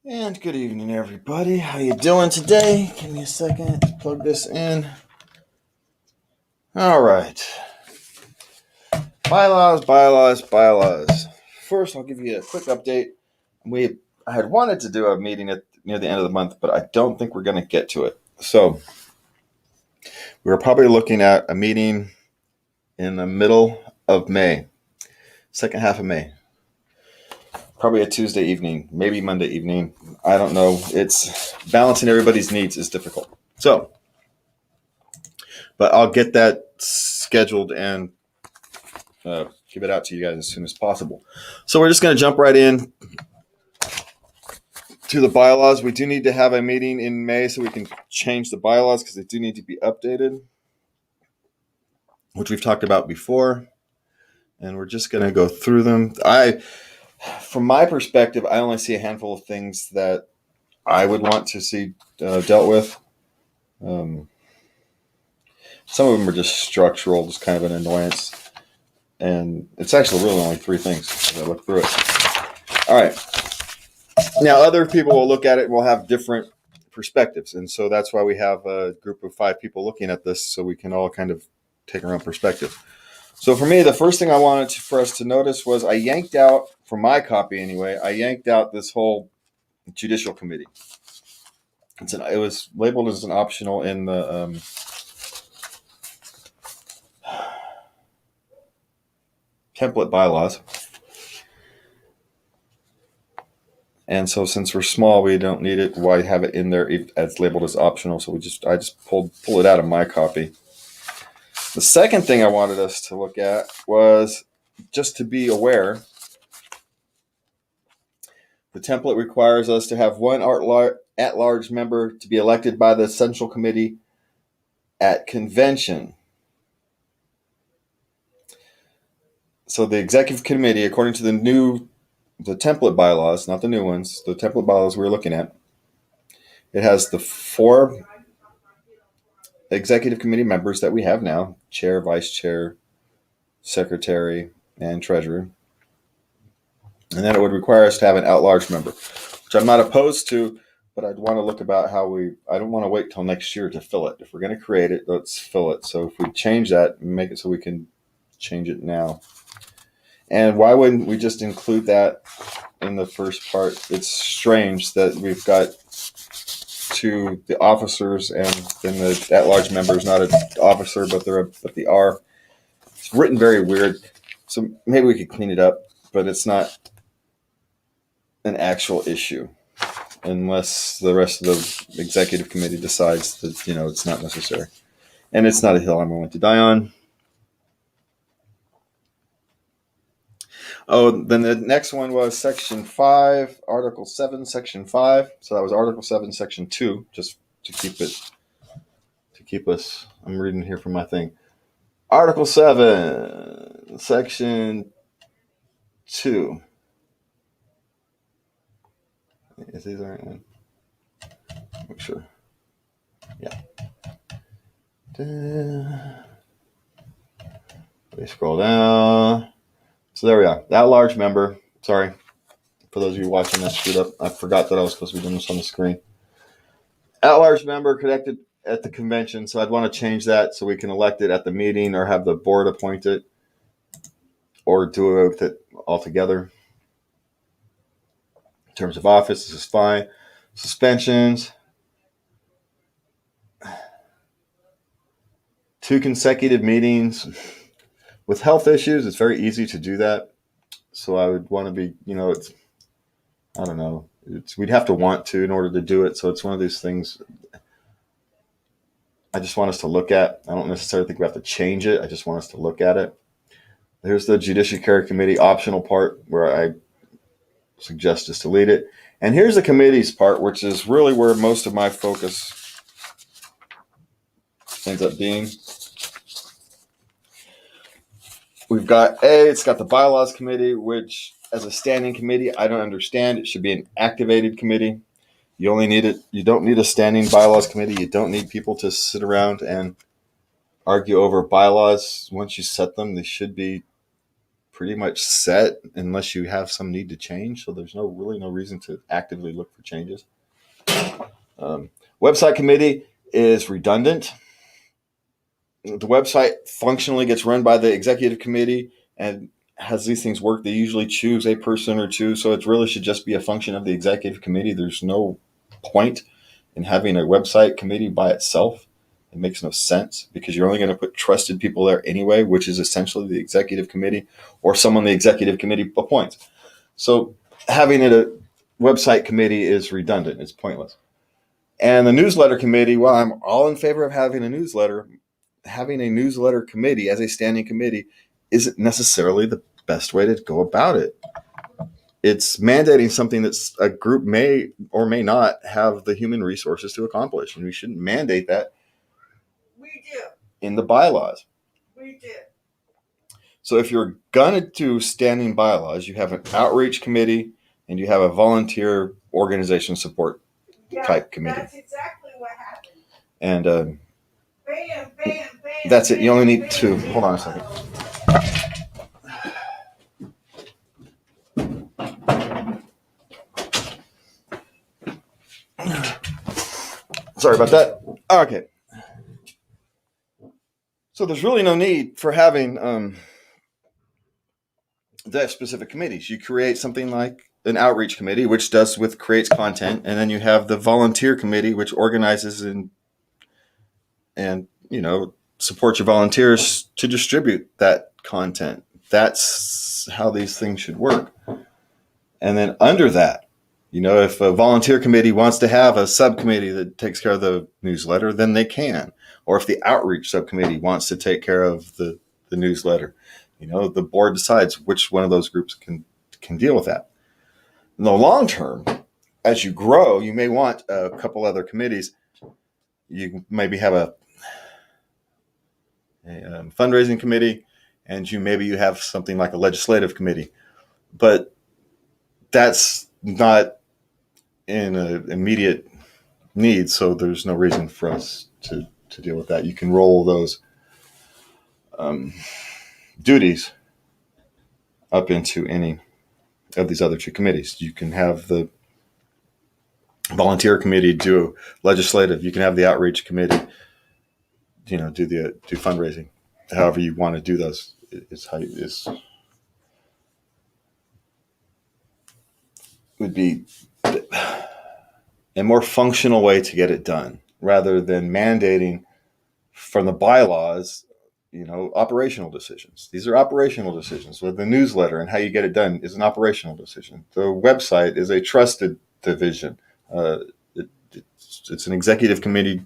And good evening, everybody. How you doing today? Give me a second to plug this in. All right. Bylaws. First, I'll give you a quick update. I had wanted to do a meeting near the end of the month, but I don't think we're going to get to it. So we're probably looking at a meeting in the middle of May, second half of May. Probably a Tuesday evening, maybe Monday evening. I don't know. It's balancing everybody's needs is difficult. But I'll get that scheduled and give it out to you guys as soon as possible. So we're just going to jump right in to the bylaws. We do need to have a meeting in May so we can change the bylaws because they do need to be updated, which we've talked about before. And we're just going to go through them. From my perspective, I only see a handful of things that I would want to see dealt with. Some of them are just structural, just kind of an annoyance. And it's actually really only three things as I look through it. All right. Now, other people will look at it and will have different perspectives. And so that's why we have a group of 5 people looking at this so we can all kind of take our own perspective. So for me, the first thing I wanted for us to notice was I yanked out, from my copy anyway, this whole judicial committee. It was labeled as an optional in the template bylaws. And so since we're small, we don't need it. Why have it in there as labeled as optional? So I just pull it out of my copy. The second thing I wanted us to look at was just to be aware. The template requires us to have one at-large member to be elected by the Central Committee at convention. So the Executive Committee, according to the template bylaws, not the new ones, the template bylaws we're looking at, it has the 4 Executive Committee members that we have now: chair, vice chair, secretary, and treasurer. And then it would require us to have an at-large member, which I'm not opposed to, but I'd want to look about I don't want to wait till next year to fill it. If we're going to create it, let's fill it. So if we change that, make it so we can change it now. And why wouldn't we just include that in the first part? It's strange that we've got the officers and then the at-large member is not an officer, but they are. It's written very weird. So maybe we could clean it up, but it's not an actual issue unless the rest of the executive committee decides that, it's not necessary. And it's not a hill I'm willing to die on. Oh, then the next one was Section 5, Article 7, Section 5. So that was Article 7, Section 2, just to keep us, I'm reading here from my thing. Article 7, Section 2. Is these the right one? Make sure. Yeah. We scroll down. So there we are. That large member. Sorry. For those of you watching that screwed up, I forgot that I was supposed to be doing this on the screen. At-large member connected at the convention. So I'd want to change that so we can elect it at the meeting or have the board appoint it or do it with it altogether. In terms of office, this is fine. Suspensions. 2 consecutive meetings. With health issues, it's very easy to do that. So I would want to be, I don't know. We'd have to want to in order to do it. So it's one of these things I just want us to look at. I don't necessarily think we have to change it. I just want us to look at it. Here's the Judiciary Committee optional part where I suggest just delete it. And here's the committees part, which is really where most of my focus ends up being. We've got it's got the Bylaws Committee, which as a standing committee, I don't understand. It should be an activated committee. You only need it. You don't need a standing Bylaws Committee. You don't need people to sit around and argue over bylaws. Once you set them, they should be pretty much set unless you have some need to change. So there's really no reason to actively look for changes. Website committee is redundant. The website functionally gets run by the executive committee, and as these things work, they usually choose a person or two. So it really should just be a function of the executive committee. There's no point in having a website committee by itself. It makes no sense because you're only going to put trusted people there anyway, which is essentially the executive committee or someone the executive committee appoints. So having a website committee is redundant. It's pointless. And the newsletter committee, well, I'm all in favor of having a newsletter. Having a newsletter committee as a standing committee isn't necessarily the best way to go about it. It's mandating something that a group may or may not have the human resources to accomplish. And we shouldn't mandate that. We do. In the bylaws. We do. So if you're going to do standing bylaws, you have an outreach committee and you have a volunteer organization support type committee. That's exactly what happened. And bam, bam, bam, that's it. You only need two. Hold on a second. Sorry about that. Okay. So there's really no need for having that specific committees. You create something like an outreach committee, which creates content, and then you have the volunteer committee, which organizes and supports your volunteers to distribute that content. That's how these things should work. And then under that, if a volunteer committee wants to have a subcommittee that takes care of the newsletter, then they can. Or if the outreach subcommittee wants to take care of the newsletter, the board decides which one of those groups can deal with that. In the long term, as you grow, you may want a couple other committees. You maybe have a fundraising committee, and you have something like a legislative committee. But that's not in an immediate need, so there's no reason for us to deal with that. You can roll those duties up into any of these other two committees. You can have the volunteer committee do legislative. You can have the outreach committee, do fundraising. However you want to do those would be a more functional way to get it done, rather than mandating from the bylaws, operational decisions. These are operational decisions. With the newsletter and how you get it done is an operational decision. The website is a trusted division. It's an executive committee.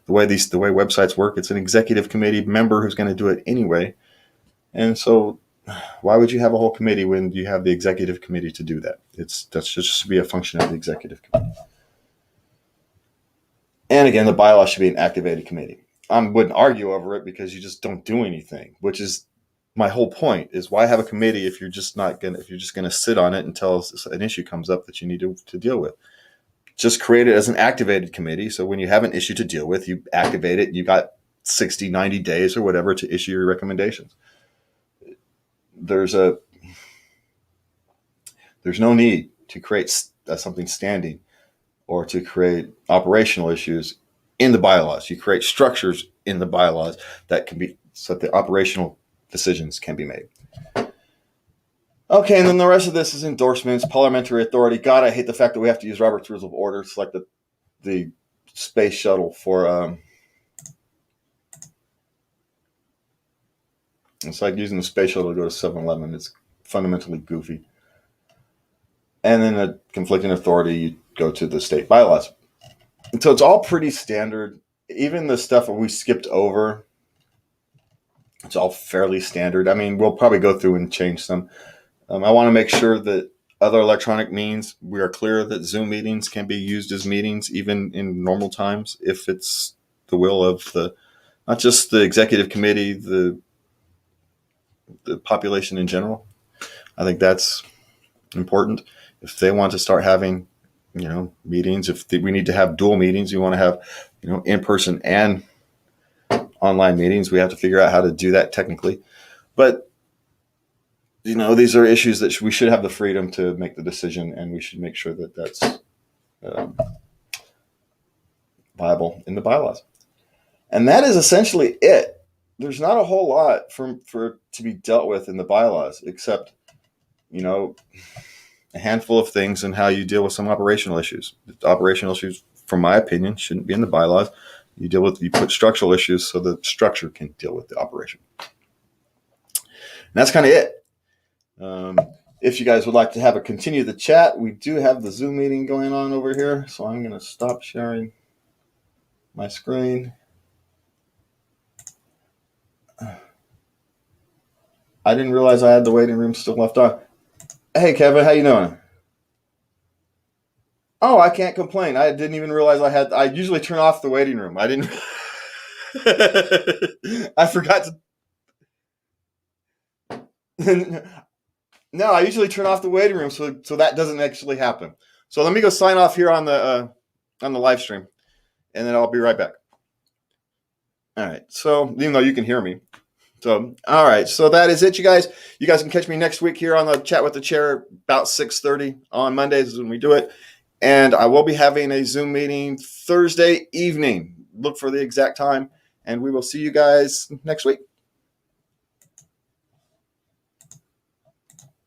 The way websites work, it's an executive committee member who's going to do it anyway. And so why would you have a whole committee when you have the executive committee to do that? That's just to be a function of the executive committee. And again, the bylaw should be an activated committee. I wouldn't argue over it because you just don't do anything, which is my whole point. Is why have a committee if you're just going to sit on it until an issue comes up that you need to deal with? Just create it as an activated committee. So when you have an issue to deal with, you activate it. You got 60, 90 days or whatever to issue your recommendations. There's no need to create something standing or to create operational issues in the bylaws. You create structures in the bylaws that can be so that the operational decisions can be made. Okay, and then the rest of this is endorsements, parliamentary authority. God, I hate the fact that we have to use Robert's Rules of Order. It's like the space shuttle for it's like using the space shuttle to go to 7-Eleven. It's fundamentally goofy. And then a conflicting authority, you go to the state bylaws. And so it's all pretty standard. Even the stuff that we skipped over, it's all fairly standard. I mean, we'll probably go through and change some. I want to make sure that other electronic means, we are clear that Zoom meetings can be used as meetings even in normal times if it's the will of not just the executive committee, the population in general. I think that's important. If they want to start having, meetings, if we need to have dual meetings, we want to have, in-person and online meetings, we have to figure out how to do that technically. But these are issues that we should have the freedom to make the decision, and we should make sure that that's viable in the bylaws. And that is essentially it. There's not a whole lot for to be dealt with in the bylaws, except, a handful of things and how you deal with some operational issues. The operational issues, from my opinion, shouldn't be in the bylaws. You put structural issues so the structure can deal with the operation. And that's kind of it. If you guys would like to continue the chat, we do have the Zoom meeting going on over here. So I'm going to stop sharing my screen. I didn't realize I had the waiting room still left on. Hey, Kevin, how you doing? Oh, I can't complain. I didn't even realize I usually turn off the waiting room. I didn't. I forgot to. No, I usually turn off the waiting room, so that doesn't actually happen. So let me go sign off here on the live stream, and then I'll be right back. All right. So even though you can hear me. So, all right. So that is it, you guys. You guys can catch me next week here on the Chat with the Chair about 6:30 on Mondays when we do it. And I will be having a Zoom meeting Thursday evening. Look for the exact time, and we will see you guys next week.